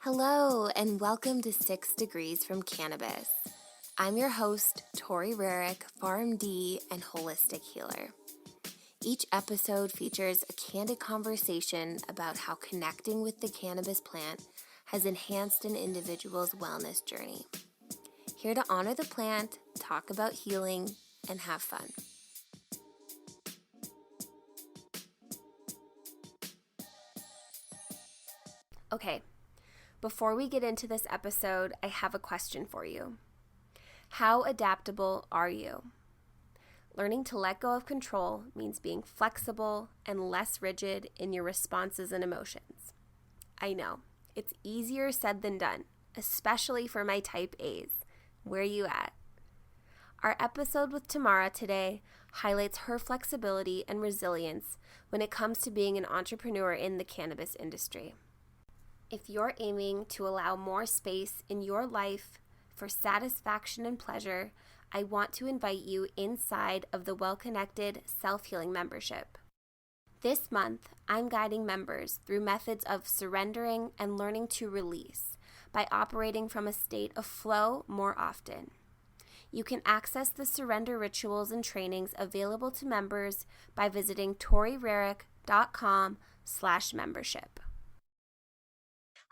Hello, and welcome to 6 Degrees from Cannabis. I'm your host, Tori Rarick, PharmD and holistic healer. Each episode features a candid conversation about how connecting with the cannabis plant has enhanced an individual's wellness journey. Here to honor the plant, talk about healing, and have fun. Okay. Before we get into this episode, I have a question for you. How adaptable are you? Learning to let go of control means being flexible and less rigid in your responses and emotions. I know, it's easier said than done, especially for my type A's. Where are you at? Our episode with Tamara today highlights her flexibility and resilience when it comes to being an entrepreneur in the cannabis industry. If you're aiming to allow more space in your life for satisfaction and pleasure, I want to invite you inside of the Well-Connected Self-Healing membership. This month, I'm guiding members through methods of surrendering and learning to release by operating from a state of flow more often. You can access the surrender rituals and trainings available to members by visiting toryrarick.com/membership.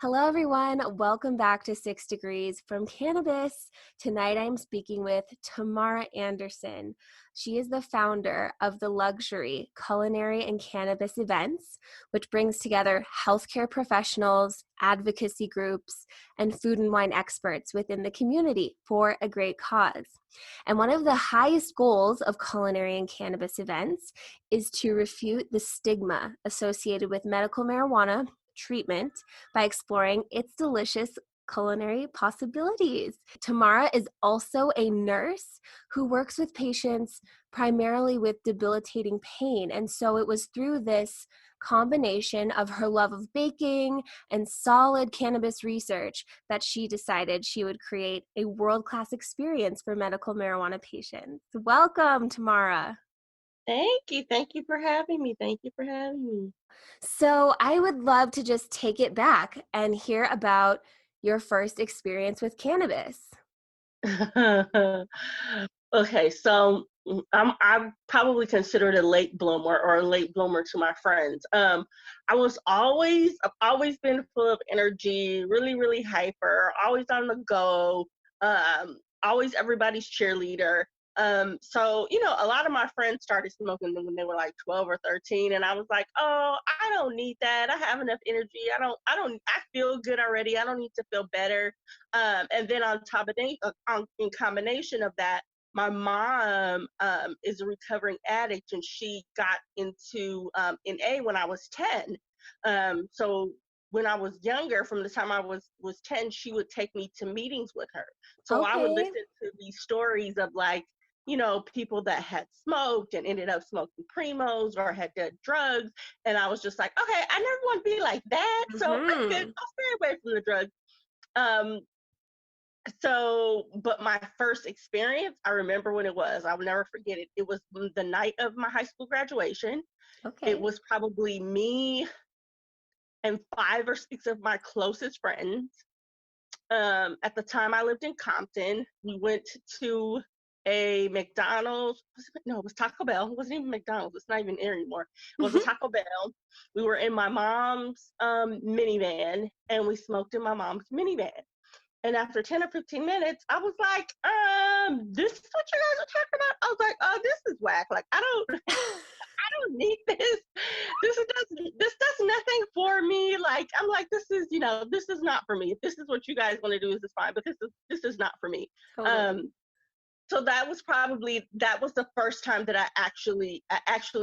Hello, everyone. Welcome back to 6 Degrees from Cannabis. Tonight, I'm speaking with Tamara Anderson. She is the founder of the luxury Culinary and Cannabis Events, which brings together healthcare professionals, advocacy groups, and food and wine experts within the community for a great cause. And one of the highest goals of Culinary and Cannabis Events is to refute the stigma associated with medical marijuana treatment by exploring its delicious culinary possibilities. Tamara is also a nurse who works with patients primarily with debilitating pain. And so it was through this combination of her love of baking and solid cannabis research that she decided she would create a world-class experience for medical marijuana patients. Welcome, Tamara. Thank you. Thank you for having me. So I would love to just take it back and hear about your first experience with cannabis. Okay, so I'm probably considered a late bloomer or a late bloomer to my friends. I've always been full of energy, really, really hyper, always on the go, always everybody's cheerleader. So, a lot of my friends started smoking when they were like 12 or 13. And I was like, oh, I don't need that. I have enough energy. I feel good already. I don't need to feel better. And then on top of that, in combination of that, my mom is a recovering addict, and she got into NA when I was 10. So when I was younger, from the time I was 10, she would take me to meetings with her. So I would Okay. listen to these stories of like, people that had smoked and ended up smoking primos or had done drugs. And I was just like, okay, I never want to be like that. So I'm good. I'll stay away from the drugs. But my first experience, I remember when it was. I will never forget it. It was the night of my high school graduation. Okay. It was probably me and 5 or 6 of my closest friends. At the time, I lived in Compton. We went to a McDonald's. No, it was Taco Bell. It wasn't even McDonald's. It's not even there anymore. It was a Taco Bell. We were in my mom's minivan, and we smoked in my mom's minivan. And after 10 or 15 minutes, I was like, this is what you guys are talking about? I was like, oh, this is whack. Like, I don't need this. This does nothing for me. Like, I'm like, this is not for me. If this is what you guys want to do, this is fine, but this is not for me. Totally. So that was the first time that I actually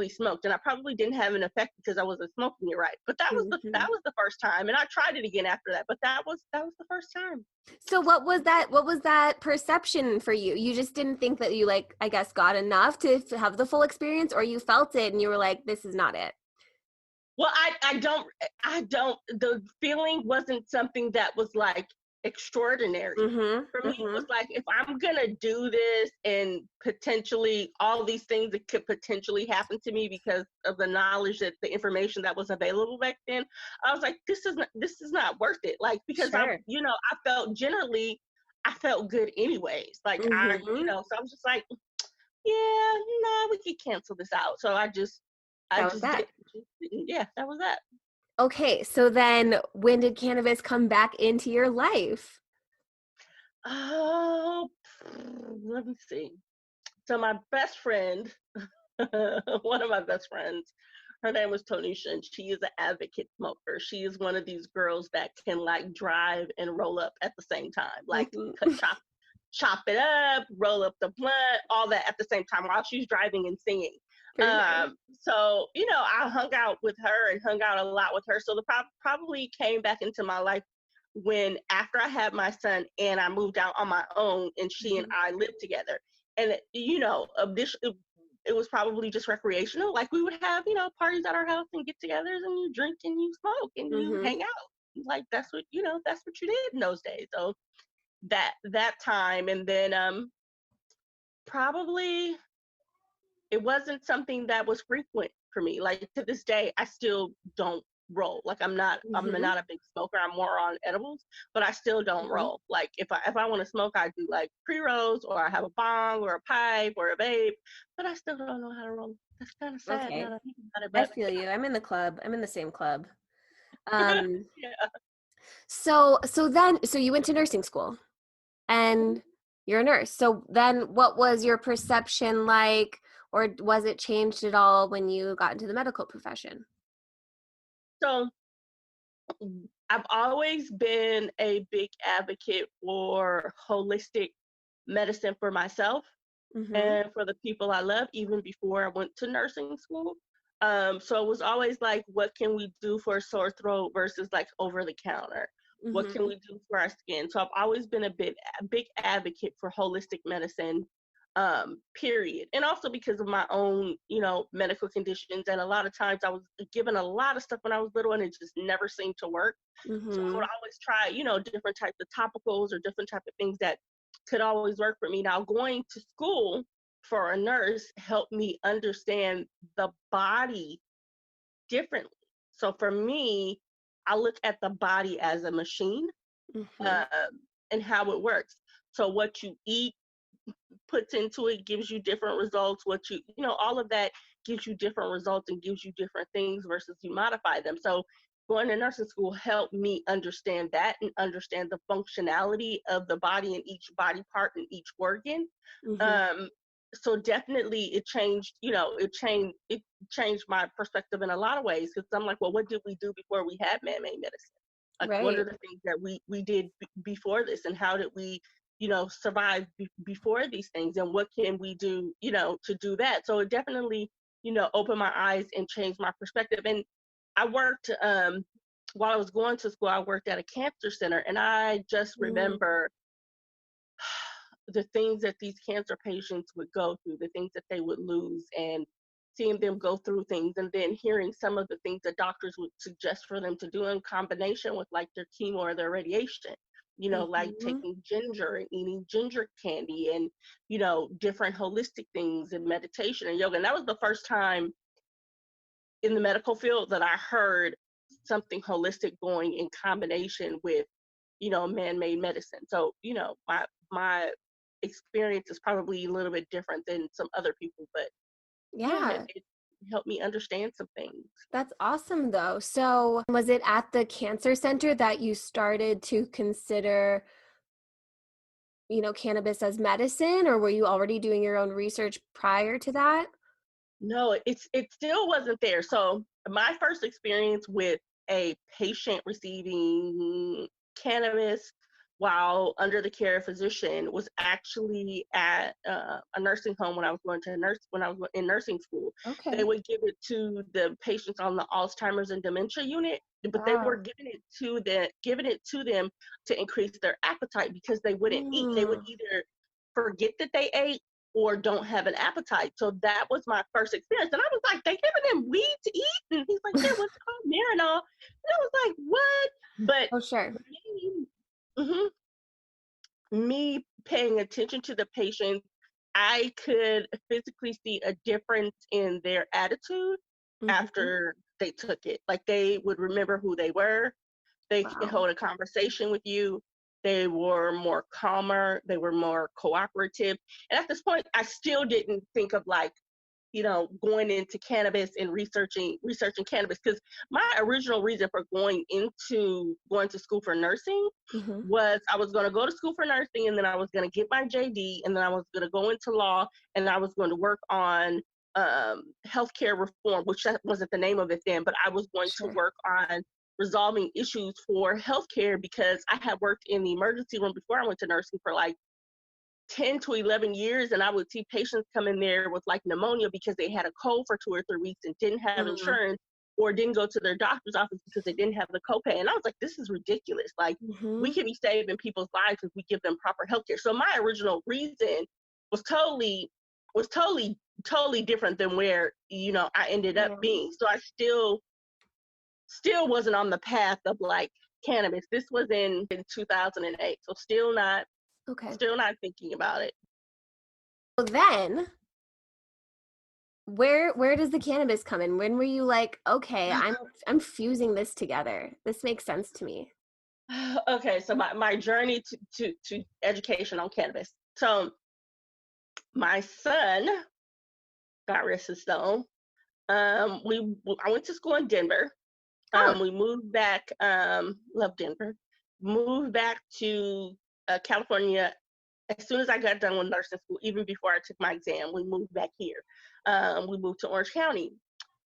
smoked, and I probably didn't have an effect because I wasn't smoking it right. But that was the first time, and I tried it again after that. But that was the first time. So what was that perception for you? You just didn't think that you I guess got enough to have the full experience, or you felt it and you were like, this is not it? Well, I don't, the feeling wasn't something that was like, extraordinary. For me, it Mm-hmm. was like, if I'm gonna do this and potentially all these things that could potentially happen to me because of the knowledge, that the information that was available back then, I was like, this is not worth it. Like, because Sure. I felt generally, I felt good anyways. Like Mm-hmm. so I was just like, yeah, no, we could cancel this out. So I That was just that. didn't. Yeah, that was that. Okay, so then when did cannabis come back into your life? Oh, let me see. So my best friend, one of my best friends, her name was Tonisha, and she is an advocate smoker. She is one of these girls that can like drive and roll up at the same time, like Mm-hmm. chop it up, roll up the blunt, all that at the same time while she's driving and singing. For sure. So I hung out with her and hung out a lot with her. So the probably came back into my life when, after I had my son and I moved out on my own, and she and Mm-hmm. I lived together. And it was probably just recreational. Like, we would have parties at our house and get-togethers, and you drink and you smoke and you Mm-hmm. hang out. Like, that's what you did in those days. So that time, and then probably it wasn't something that was frequent for me. Like, to this day, I still don't roll. Like, I'm Mm-hmm. not a big smoker. I'm more on edibles, but I still don't Mm-hmm. roll. Like, if I want to smoke, I do like pre-rolls, or I have a bong or a pipe or a vape, but I still don't know how to roll. That's kind of sad now Okay. that I think about it, I but feel you. I'm in the club. I'm in the same club. Um, yeah. so you went to nursing school and you're a nurse. So then what was your perception like, or was it changed at all when you got into the medical profession? So I've always been a big advocate for holistic medicine for myself Mm-hmm. and for the people I love, even before I went to nursing school. So it was always like, what can we do for a sore throat versus like over the counter? What can Mm-hmm. we do for our skin? So I've always been a big advocate for holistic medicine, period. And also because of my own, medical conditions. And a lot of times I was given a lot of stuff when I was little, and it just never seemed to work. So I Mm-hmm. would always try, different types of topicals or different type of things that could always work for me. Now, going to school for a nurse helped me understand the body differently. So for me, I look at the body as a machine, Mm-hmm. um, and how it works. So what you eat puts into it gives you different results. All of that gives you different results and gives you different things versus you modify them. So going to nursing school helped me understand that and understand the functionality of the body and each body part and each organ. Mm-hmm. Um, so definitely it changed my perspective in a lot of ways, because I'm like, well, what did we do before we had man-made medicine? Like, what are Right. the things that we did before this, and how did we survive before these things, and what can we do to do that? So it definitely opened my eyes and changed my perspective. And I worked, while I was going to school, I worked at a cancer center, and I just Mm-hmm. remember the things that these cancer patients would go through, the things that they would lose, and seeing them go through things, and then hearing some of the things that doctors would suggest for them to do in combination with like their chemo or their radiation. Like Mm-hmm. taking ginger and eating ginger candy, and different holistic things and meditation and yoga. And that was the first time in the medical field that I heard something holistic going in combination with man-made medicine. So my experience is probably a little bit different than some other people, but yeah, Yeah. it helped me understand some things. That's awesome though. So was it at the cancer center that you started to consider, cannabis as medicine, or were you already doing your own research prior to that? No, it still wasn't there. So my first experience with a patient receiving cannabis while under the care of a physician was actually at a nursing home when I was in nursing school. They Okay. would give it to the patients on the Alzheimer's and dementia unit, but they were Wow. giving it to them to increase their appetite, because they wouldn't eat. They would Mm. either forget that they ate or don't have an appetite. So that was my first experience. And I was like, they giving them weed to eat? And he's like, yeah, what's it called? Marinol. And I was like, what? But Oh, sure. for me, mhm, me paying attention to the patient, I could physically see a difference in their attitude Mm-hmm. after they took it. Like they would remember who they were. They could Wow. hold a conversation with you. They were more calmer. They were more cooperative. And at this point, I still didn't think of like, going into cannabis and researching cannabis, because my original reason for going to school for nursing Mm-hmm. was I was going to go to school for nursing, and then I was going to get my JD, and then I was going to go into law, and I was going to work on healthcare reform, which that wasn't the name of it then, but I was going to Sure. work on resolving issues for healthcare, because I had worked in the emergency room before I went to nursing for like 10 to 11 years, and I would see patients come in there with like pneumonia because they had a cold for 2 or 3 weeks and didn't have Mm-hmm. insurance, or didn't go to their doctor's office because they didn't have the copay. And I was like, this is ridiculous. Like, we Mm-hmm. can be saving people's lives if we give them proper health care. So my original reason was totally different than where, I ended up Yeah. being. So I still wasn't on the path of like cannabis. This was in 2008. So Okay. still not thinking about it. So then, where does the cannabis come in? When were you like, okay, I'm fusing this together. This makes sense to me. Okay, so my journey to education on cannabis. So my son, God rest his soul, I went to school in Denver. Oh, We moved back, love Denver, moved back to California as soon as I got done with nursing school, even before I took my exam. We moved back here. We moved to Orange County.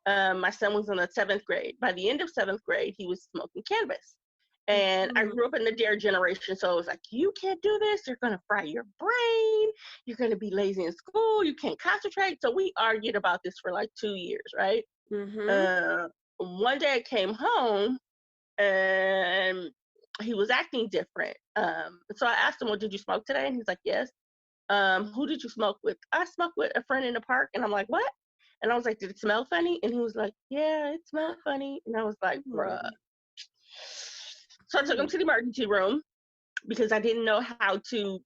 My son was in the 7th grade. By the end of 7th grade, he was smoking cannabis. And I mhm. grew up in the dare generation, so it was like, you can't do this. You're going to fry your brain. You're going to be lazy in school. You can't concentrate. So we argued about this for like 2 years, right? Mhm. Uh, One day I came home and he was acting different. So I asked him, well, did you smoke today? And he's like, yes. Who did you smoke with? I smoked with a friend in the park. And I'm like, what? And I was like, did it smell funny? And he was like, yeah, it smelled funny. And I was like, bruh. Hmm. So I took him Right. to the emergency room because I didn't know how to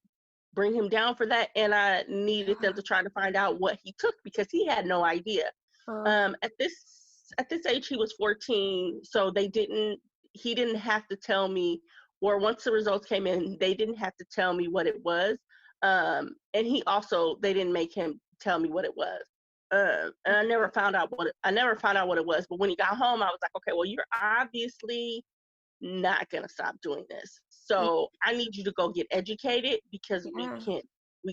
bring him down for that. And I needed them Yeah. to try to find out what he took because he had no idea. Uh, At this age, he was 14. So he didn't have to tell me, or once the results came in, they didn't have to tell me what it was. They didn't make him tell me what it was. And I never found out what it was. But when he got home, I was like, okay, well, you're obviously not gonna stop doing this. mm, So I need you to go get educated because we yeah.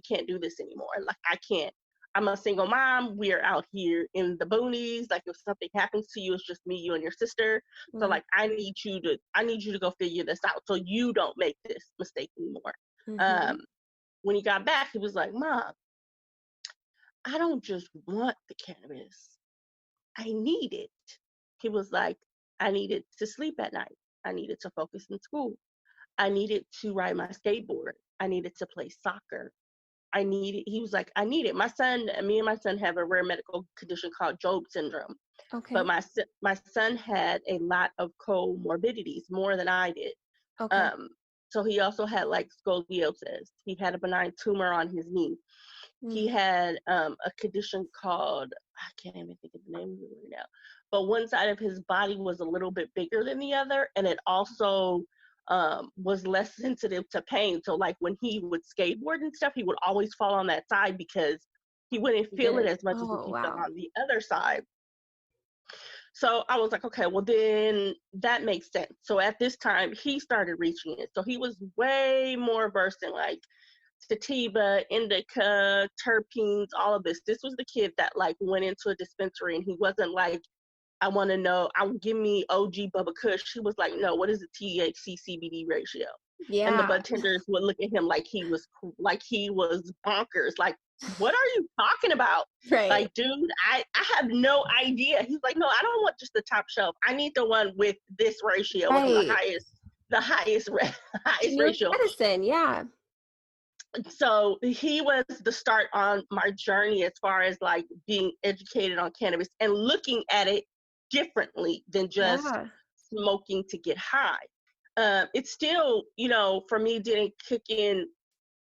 can't do this anymore. Like I can't. I'm a single mom. We are out here in the boonies. Like if something happens to you, it's just me, you, and your sister. So Right. like I need you to go figure this out so you don't make this mistake anymore. Mhm. Um, when he got back, he was like, Mom, I don't just want the cannabis. I need it. He was like, I needed to sleep at night. I needed to focus in school. I needed to ride my skateboard. I needed to play soccer. He was like, I need it. Me and my son have a rare medical condition called Job syndrome. But Okay. my son had a lot of comorbidities, more than I did. Okay. Um, so he also had like scoliosis. He had a benign tumor on his knee. He Mm. had a condition called, I can't even think of the name of it right now, but one side of his body was a little bit bigger than the other, and it also was less sensitive to pain. So like when he would skateboard and stuff, he would always fall on that side because he wouldn't You feel it didn't. as much as if Oh, he fell wow. on the other side. So I was like, okay, well then that makes sense. So at this time he started reaching it. So he was way more versed in like sativa, indica, terpenes, all of this. This was the kid that like went into a dispensary and he wasn't like, I want to know, give me OG Bubba Kush. He was like, no, what is the THC CBD ratio? And the Yeah. bartenders would look at him like he was bonkers. Like, what are you talking about? Right. Like, dude, I have no idea. He's like, no, I don't want just the top shelf. I need the one with this ratio, with Right. the highest She highest knew ratio. medicine. Yeah. So he was the start on my journey as far as like being educated on cannabis and looking at it differently than just Yeah. smoking to get high. It still, for me, didn't kick in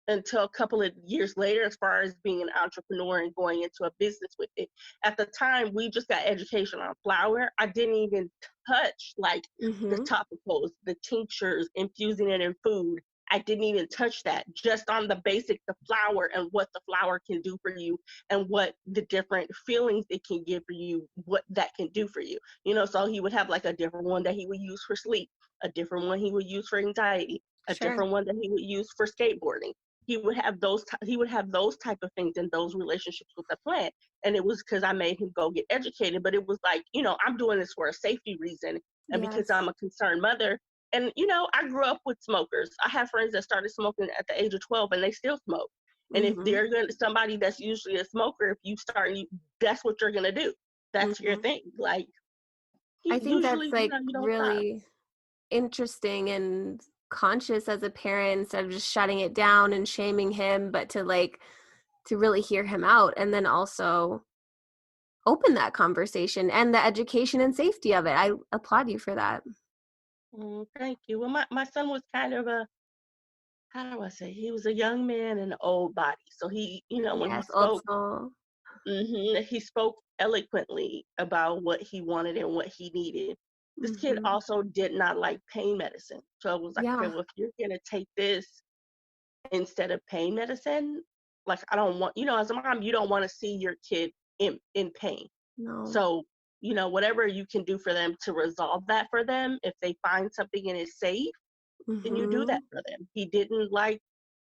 until a couple of years later as far as being an entrepreneur and going into a business with it. At the time, we just got education on flour. I didn't even touch like the Mm-hmm. topicals, the tinctures, infusing it in food. I didn't even touch that, just on the basic, the flour and what the flour can do for you and what the different feelings it can give for you, what that can do for you. So he would have like a different one that he would use for sleep, a different one he would use for anxiety, a Sure. different one that he would use for skateboarding. He would have those type of things and those relationships with the plant. And it was because I made him go get educated. But it was like, I'm doing this for a safety reason and because Yes. I'm a concerned mother. And I grew up with smokers. I have friends that started smoking at the age of 12 and they still smoke. And if Mm-hmm. they're somebody that's usually a smoker, if you start, that's what you're gonna do. That's your Mm-hmm. thing. Like I think usually, that's like you don't stop. really interesting and conscious as a parent, instead of just shutting it down and shaming him, but to really hear him out, and then also open that conversation and the education and safety of it. I applaud you for that. Thank you. Well, my son was kind of how do I say, he was a young man in an old body. So when Yes, old soul. he spoke eloquently about what he wanted and what he needed. This kid Hmm. also did not like pain medicine. So it was like, okay, Yeah. well, if you're going to take this instead of pain medicine, like I don't want, as a mom, you don't want to see your kid in pain. No. So, whatever you can do for them to resolve that for them, if they find something and it's safe, then you do that Hmm. for them.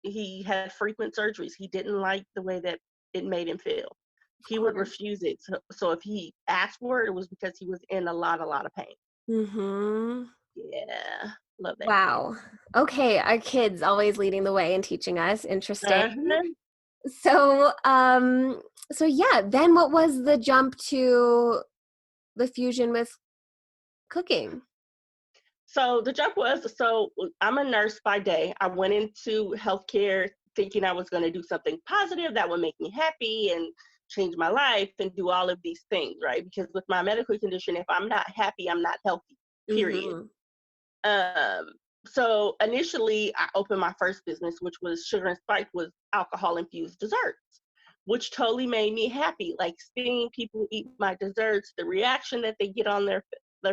He had frequent surgeries. He didn't like the way that it made him feel. Of He would course. refuse it. So if he asked for it, it was because he was in a lot of pain. Hmm. Yeah, love that kid. Wow. Okay, our kids always leading the way and teaching us. Interesting. Uh-huh. So, so yeah, then what was the jump to the fusion with cooking? So the jump was, I'm a nurse by day. I went into healthcare thinking I was going to do something positive that would make me happy and change my life and do all of these things, right? Because with my medical condition, if I'm not happy, I'm not healthy, period. Hmm. Um, so initially, I opened my first business, which was Sugar and Spice, was alcohol infused desserts, which totally made me happy. Like seeing people eat my desserts, the reaction that they get on their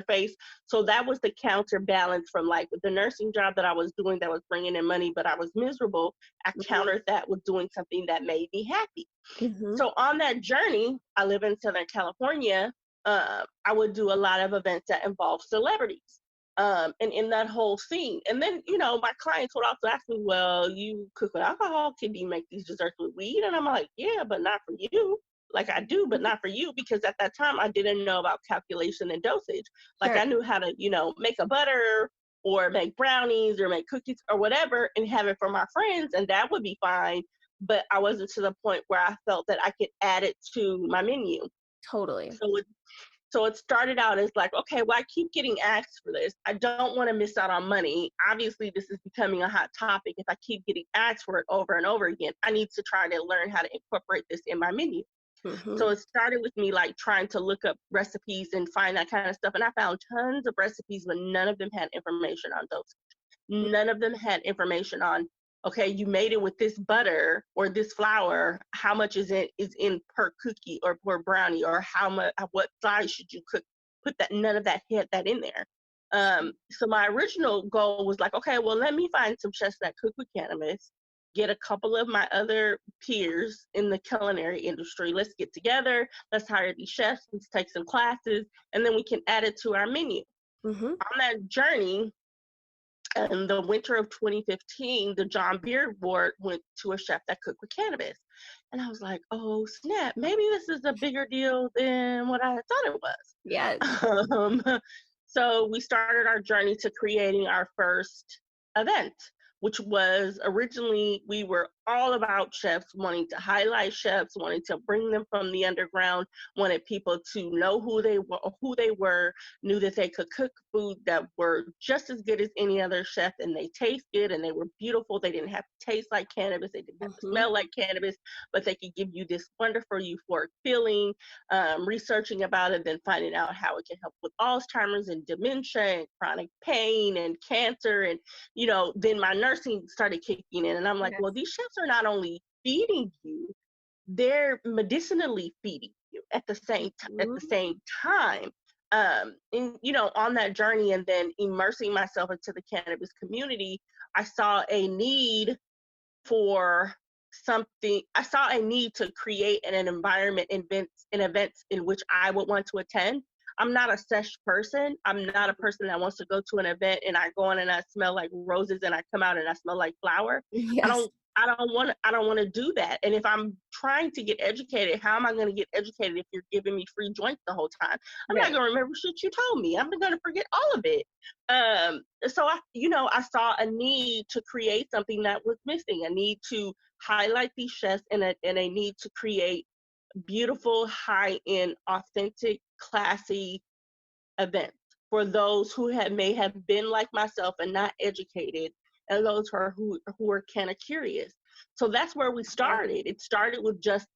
face. So that was the counterbalance from like the nursing job that I was doing that was bringing in money, but I was miserable. I countered that with doing something that made me happy. Hmm. So on that journey, I live in Southern California. I would do a lot of events that involve celebrities. And in that whole scene. And then, my clients would also ask me, well, you cook with alcohol. Can you make these desserts with weed? And I'm like, yeah, but not for you. Like I do, but not for you, because at that time I didn't know about calculation and dosage. Like Sure. I knew how to, make a butter or make brownies or make cookies or whatever and have it for my friends, and that would be fine. But I wasn't to the point where I felt that I could add it to my menu. Totally. So it started out as like, okay, well, I keep getting asked for this. I don't want to miss out on money. Obviously, this is becoming a hot topic. If I keep getting asked for it over and over again, I need to try to learn how to incorporate this in my menu. So Hmm. it started with me like trying to look up recipes and find that kind of stuff. And I found tons of recipes, but none of them had information on those. None of them had information on, okay, you made it with this butter or this flour, how much is in per cookie or per brownie, or how much, what size should you cook, put that. None of that had that in there. So my original goal was like, okay, well, let me find some chefs that cook with cannabis, get a couple of my other peers in the culinary industry, let's get together, let's hire these chefs, let's take some classes, and then we can add it to our menu. Hmm. On that journey, in the winter of 2015, the John Beard Award went to a chef that cooked with cannabis. And I was like, oh, snap, maybe this is a bigger deal than what I thought it Yes. was. So we started our journey to creating our first event, which was originally, we were all about chefs, wanting to highlight chefs, wanting to bring them from the underground, wanted people to know who they were, knew that they could cook food that were just as good as any other chef, and they taste good and they were beautiful. They didn't have to taste like cannabis, they didn't have to smell like cannabis, but they could give you this wonderful euphoric feeling. Researching about it, then finding out how it can help with Alzheimer's and dementia and chronic pain and cancer. And, then my nursing started kicking in, and I'm like, Yes. well, these chefs are not only feeding you, they're medicinally feeding you at the same time. And, on that journey, and then immersing myself into the cannabis community, I saw a need for something. I saw a need to create an environment, events in which I would want to attend. I'm not a sesh person. I'm not a person that wants to go to an event and I go in and I smell like roses and I come out and I smell like flower. Yes. I don't want to do that. And if I'm trying to get educated, how am I going to get educated if you're giving me free joints the whole time? I'm not going to remember shit you told me. I'm going to forget all of it. So I saw a need to create something that was missing, a need to highlight these chefs, and a need to create beautiful, high-end, authentic, classy events for those who may have been like myself and not educated, and those who are kind of curious. So that's where we started. It started with just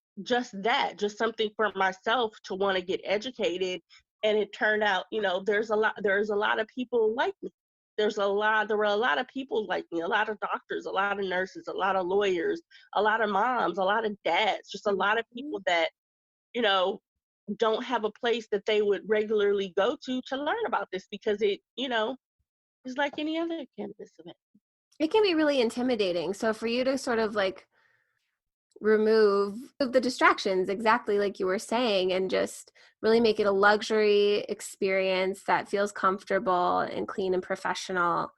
something for myself to want to get educated, and it turned out, there's a lot of people like me. There were a lot of people like me, a lot of doctors, a lot of nurses, a lot of lawyers, a lot of moms, a lot of dads, just a lot of people that, don't have a place that they would regularly go to learn about this, because it, is like any other cannabis event. It can be really intimidating. So for you to sort of like remove the distractions, exactly like you were saying, and just really make it a luxury experience that feels comfortable and clean and professional,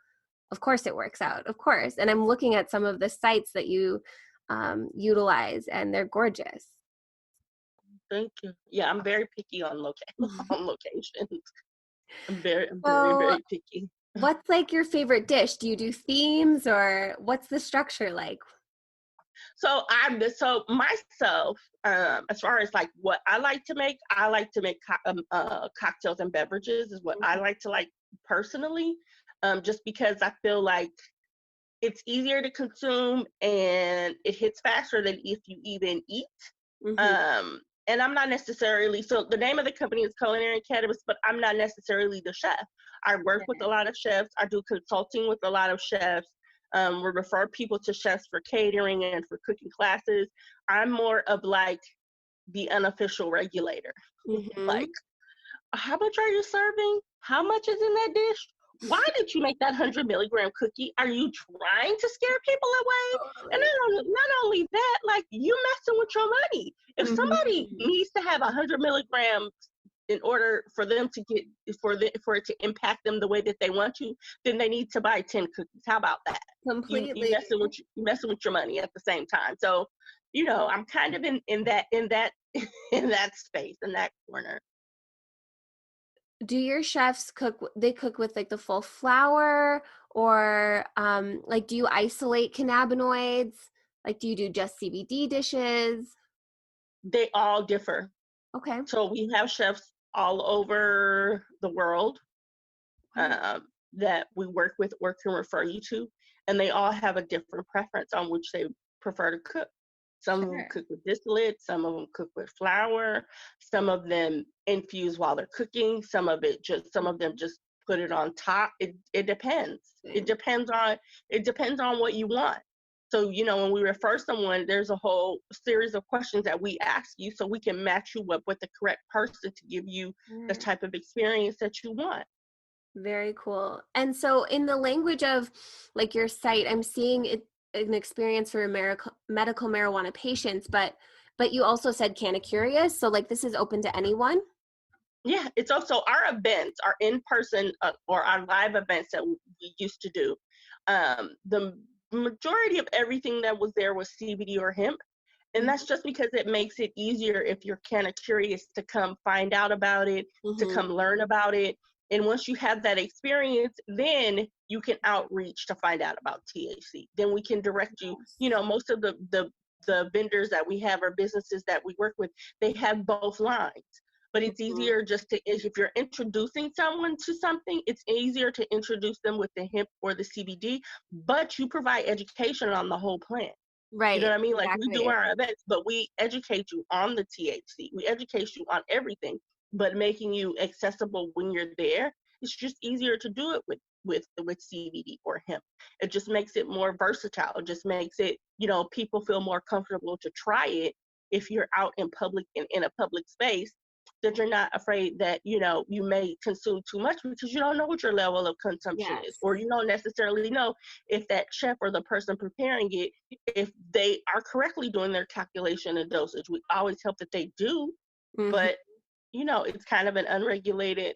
of course it works out, of course. And I'm looking at some of the sites that you utilize, and they're gorgeous. Thank you. Yeah, I'm very picky on locations. I'm very, So very picky. what's like your favorite dish? Do you do themes, or what's the structure like? So myself, as far as like what I like to make cocktails and beverages is what I like to like personally, just because I feel like it's easier to consume and it hits faster than if you even eat. And I'm not necessarily, so the name of the company is Culinary and Cannabis, but I'm not necessarily the chef. I work with a lot of chefs. I do consulting with a lot of chefs. We refer people to chefs for catering and for cooking classes. I'm more of like the unofficial regulator. Like, how much are you serving? How much is in that dish? Why did you make that 100-milligram cookie? Are you trying to scare people away? And not only that, like, you messing with your money. If somebody needs to have 100 milligrams in order for them to get for it to impact them the way that they want to, then they need to buy 10 cookies. How about that? Completely. You messing with your money at the same time. So, I'm kind of in that in that space, in that corner. Do your chefs cook with like the full flower, or like do you isolate cannabinoids? Like, do you do just CBD dishes? They all differ. Okay. So we have chefs all over the world that we work with or can refer you to, and they all have a different preference on which they prefer to cook. Some of them cook with distillate, some of them cook with flour, some of them infuse while they're cooking, some of them just put it on top. It depends. It depends on what you want. So, when we refer someone, there's a whole series of questions that we ask you so we can match you up with the correct person to give you the type of experience that you want. Very cool. And so in the language of like your site, I'm seeing it an experience for medical marijuana patients, but you also said Canna Curious. So like this is open to anyone? Yeah, it's also our events, our in-person or our live events that we used to do. The majority of everything that was there was CBD or hemp. And that's just because it makes it easier if you're kind of curious to come find out about it, to come learn about it. And once you have that experience, then you can outreach to find out about THC. Then we can direct you. You know, most of the vendors that we have or businesses that we work with, they have both lines. But it's easier just to, if you're introducing someone to something, it's easier to introduce them with the hemp or the CBD, but you provide education on the whole plant. You know Right. what I mean? Like we do Exactly. our events, but we educate you on the THC. We educate you on everything, but making you accessible when you're there, it's just easier to do it with CBD or hemp. It just makes it more versatile. It just makes it, you know, people feel more comfortable to try it if you're out in public in a public space, that you're not afraid that, you know, you may consume too much because you don't know what your level of consumption is, Yes. or you don't necessarily know if that chef or the person preparing it, if they are correctly doing their calculation and dosage. We always hope that they do, Mm-hmm. but you know, it's kind of an unregulated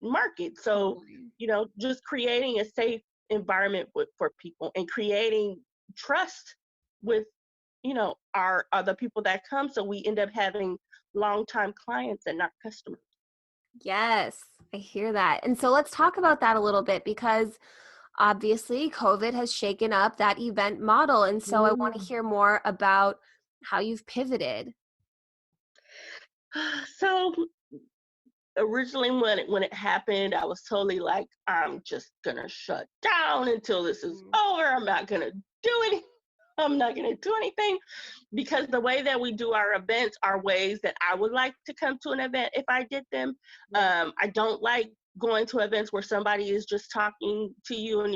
market. So, Totally. you know, just creating a safe environment for people and creating trust with, you know, our other people that come. So we end up having longtime clients and not customers. Yes, I hear that. And so let's talk about that a little bit because obviously COVID has shaken up that event model. And so I want to Mm. hear more about how you've pivoted. So originally when it happened, I was totally like, I'm just gonna shut down until this is Mm. over. I'm not gonna do anything. I'm not gonna do anything, because the way that we do our events are ways that I would like to come to an event if I did them. Right. I don't like going to events where somebody is just talking to you and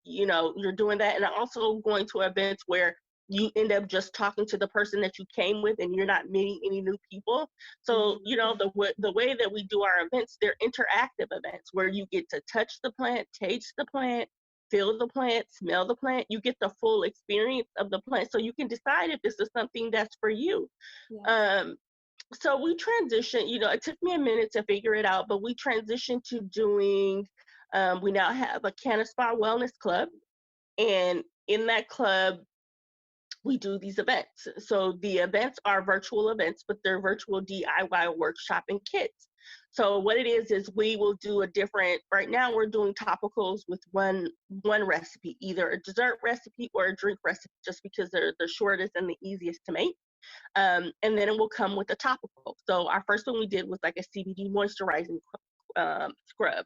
you know, you're doing that. And also going to events where you end up just talking to the person that you came with and you're not meeting any new people. So, Mhm. you know, the way that we do our events, they're interactive events where you get to touch the plant, taste the plant, feel the plant, smell the plant. You get the full experience of the plant, so you can decide if this is something that's for you. Yes. Um, so we transitioned, you know, it took me a minute to figure it out, but we transitioned to doing, we now have a Canna Spa Wellness Club. And in that club, we do these events. So the events are virtual events, but they're virtual DIY workshop and kits. So what it is we will do a different, right now we're doing topicals with one recipe, either a dessert recipe or a drink recipe, just because they're the shortest and the easiest to make. And then it will come with a topical. So our first one we did was like a CBD moisturizing scrub,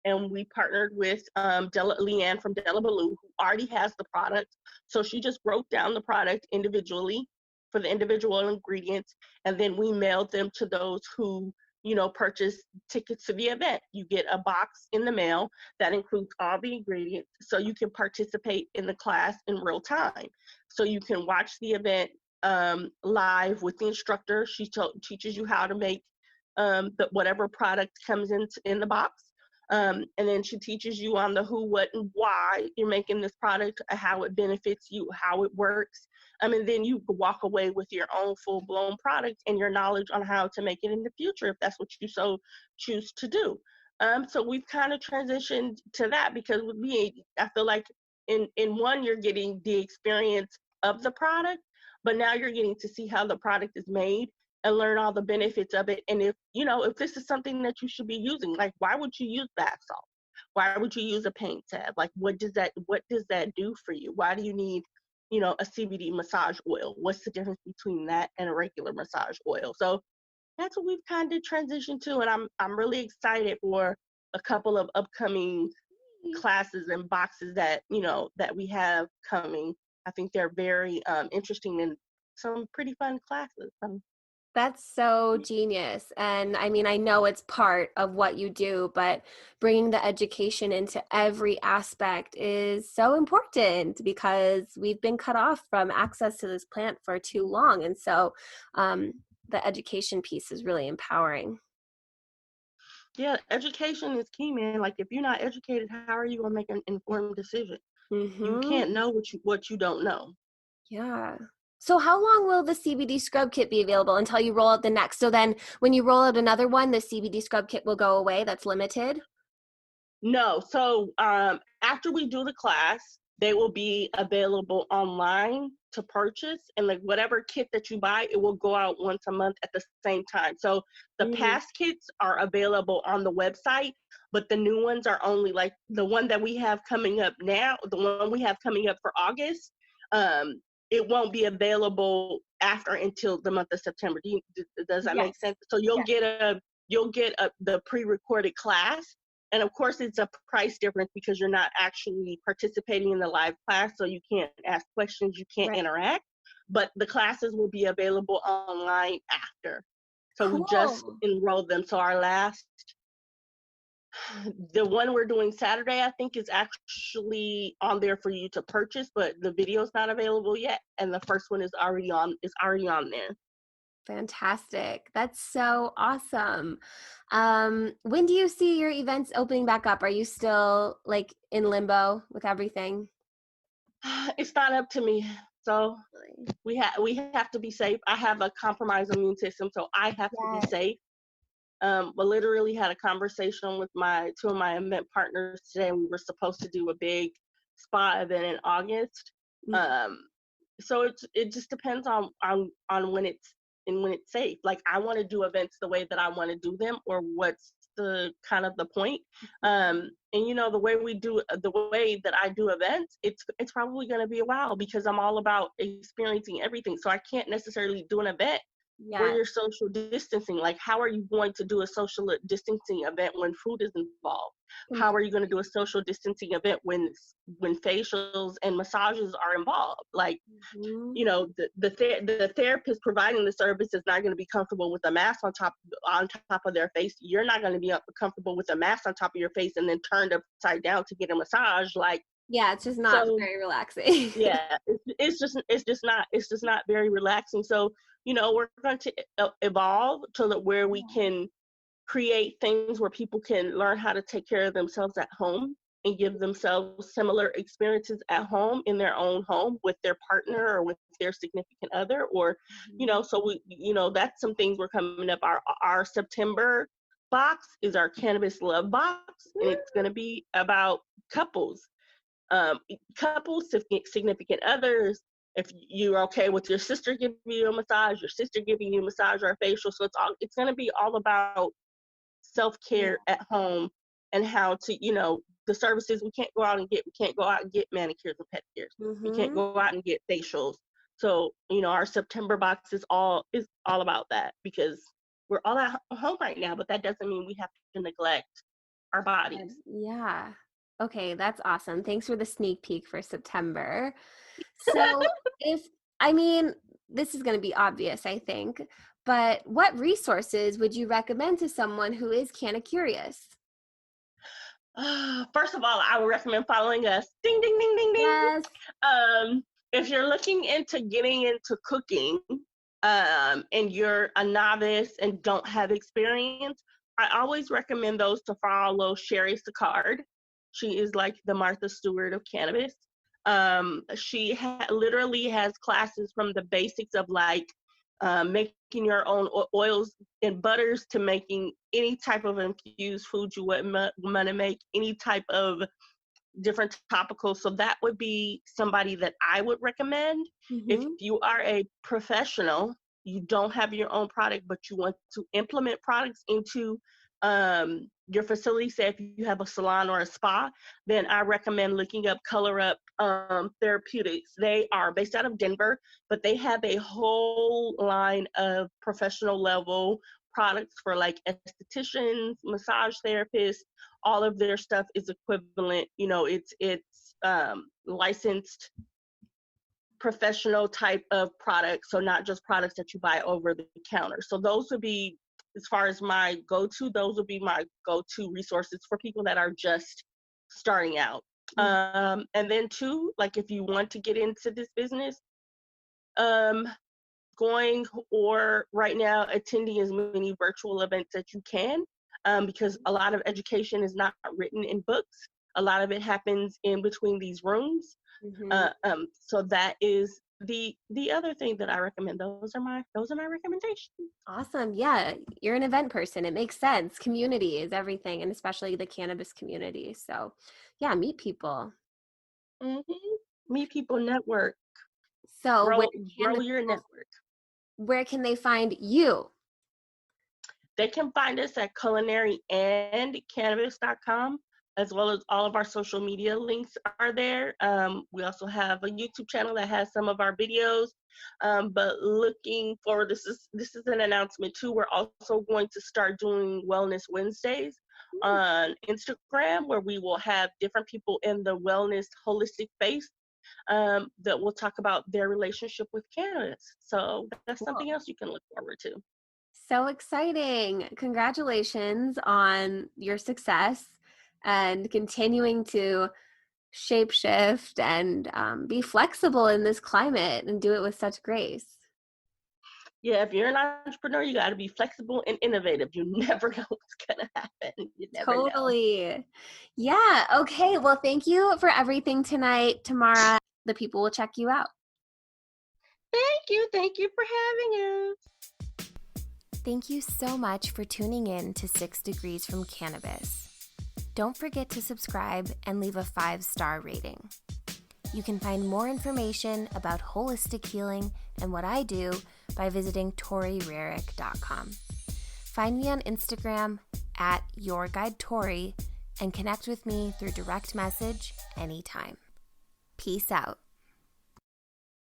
and we partnered with Leanne from Della Baloo, who already has the product. So she just broke down the product individually for the individual ingredients, and then we mailed them to those who, you know, purchase tickets to the event. You get a box in the mail that includes all the ingredients, so you can participate in the class in real time. So you can watch the event live with the instructor. She teaches you how to make whatever product comes in the box. And then she teaches you on the who, what, and why you're making this product, how it benefits you, how it works. And then you walk away with your own full-blown product and your knowledge on how to make it in the future, if that's what you so choose to do. So we've kind of transitioned to that, because with me, I feel like in one, you're getting the experience of the product, but now you're getting to see how the product is made and learn all the benefits of it. And if, you know, if this is something that you should be using, like, why would you use bath salt? Why would you use a paint tab? Like, what does that do for you? Why do you need, you know, a CBD massage oil? What's the difference between that and a regular massage oil? So that's what we've kind of transitioned to. And I'm really excited for a couple of upcoming classes and boxes that, you know, that we have coming. I think they're very interesting and some pretty fun classes. That's so genius. And I mean, I know it's part of what you do, but bringing the education into every aspect is so important because we've been cut off from access to this plant for too long. And so um, the education piece is really empowering. Yeah, education is key, man. Like, if you're not educated, how are you gonna make an informed decision? You Mm-hmm. can't know what you don't know. Yeah. So how long will the CBD Scrub Kit be available until you roll out the next? So then when you roll out another one, the CBD Scrub Kit will go away. That's limited. No, so after we do the class, they will be available online to purchase, and like whatever kit that you buy, it will go out once a month at the same time. So the Mm. past kits are available on the website, but the new ones are only like the one that we have coming up now, the one we have coming up for August. It won't be available after until the month of September. Does that Yes. make sense? So you'll get the pre-recorded class, and of course it's a price difference because you're not actually participating in the live class, so you can't ask questions, you can't Right. interact, but the classes will be available online after. So we just Cool. enrolled them. So the one we're doing Saturday, I think, is actually on there for you to purchase, but the video's not available yet, and the first one is already on there. Fantastic. That's so awesome. When do you see your events opening back up? Are you still like in limbo with everything? It's not up to me. So Really? we have to be safe. I have a compromised immune system, so I have to be Yes. safe. But literally had a conversation with two of my event partners today. We were supposed to do a big spa event in August. Mhm. Um, so it just depends on when it's safe. Like, I want to do events the way that I want to do them, or what's the kind of the point. And the way that I do events, it's probably going to be a while because I'm all about experiencing everything. So I can't necessarily do an event where Yes. you're social distancing. Like, how are you going to do a social distancing event when food is involved? How are you going to do a social distancing event when facials and massages are involved? Like, Mhm. the therapist providing the service is not going to be comfortable with a mask on top of their face. You're not going to be comfortable with a mask on top of your face and then turned upside down to get a massage. Like, Yeah, it's just not so very relaxing. yeah, it's just not very relaxing. So we're going to evolve to where we can create things where people can learn how to take care of themselves at home and give themselves similar experiences at home, in their own home, with their partner or with their significant other, or Mhm. so that's some things we're coming up. Our September box is our cannabis love box, and it's going to be about couples, um, couples, significant others. If you're okay with your sister giving you a massage, your sister giving you a massage or a facial, so it's going to be all about Yeah. self-care at home, and how to, the services we can't go out and get. We can't go out and get manicures and pedicures. We can't Mhm. go out and get facials. So our September box is all about that, because we're all at home right now, but that doesn't mean we have to neglect our bodies. Yeah. Okay, that's awesome. Thanks for the sneak peek for September. So, if I mean, this is going to be obvious, I think, but what resources would you recommend to someone who is kind of curious? First of all, I would recommend following us. Ding, ding, ding, ding, ding. Yes. If you're looking into getting into cooking, and you're a novice and don't have experience, I always recommend those to follow Sherry Sicard. She is like the Martha Stewart of cannabis. She literally has classes from the basics of, like, making your own oils and butters, to making any type of infused food you want to make, any type of different topicals. So that would be somebody that I would recommend. If Mhm. you are a professional, you don't have your own product, but you want to implement products into your facility, say if you have a salon or a spa, then I recommend looking up Color Up Therapeutics. They are based out of Denver, but they have a whole line of professional level products for, like, estheticians, massage therapists. All of their stuff is equivalent. It's licensed professional type of products, so not just products that you buy over the counter. So those would be, as far as my go-to, those would be my go-to resources for people that are just starting out. Mm. And then two, like, if you want to get into this business, um, going, or right now attending as many virtual events that you can, because a lot of education is not written in books. A lot of it happens in between these rooms. Mhm. So that is the other thing that I recommend. Those are my recommendations. Awesome. Yeah, you're an event person. It makes sense. Community is everything, and especially the cannabis community. So, yeah, meet people. Meet people, network, So, grow your network. where can they find you? They can find us at culinaryandycannabis.com, as well as all of our social media links are there. We also have a YouTube channel that has some of our videos. But looking forward, this is an announcement too. We're also going to start doing Wellness Wednesdays on Instagram, where we will have different people in the wellness holistic space that will talk about their relationship with cannabis. So that's something else you can look forward to. So exciting. Congratulations on your success and continuing to shapeshift and be flexible in this climate and do it with such grace. Yeah, if you're an entrepreneur, you got to be flexible and innovative. You never know what's going to happen. You never know. Totally. Yeah. Okay. Well, thank you for everything tonight, Tamara. The people will check you out. Thank you. Thank you for having us. Thank you so much for tuning in to 6 Degrees from Cannabis. Don't forget to subscribe and leave a 5-star rating. You can find more information about holistic healing and what I do by visiting toryrarick.com. Find me on Instagram at YourGuideTori and connect with me through direct message anytime. Peace out.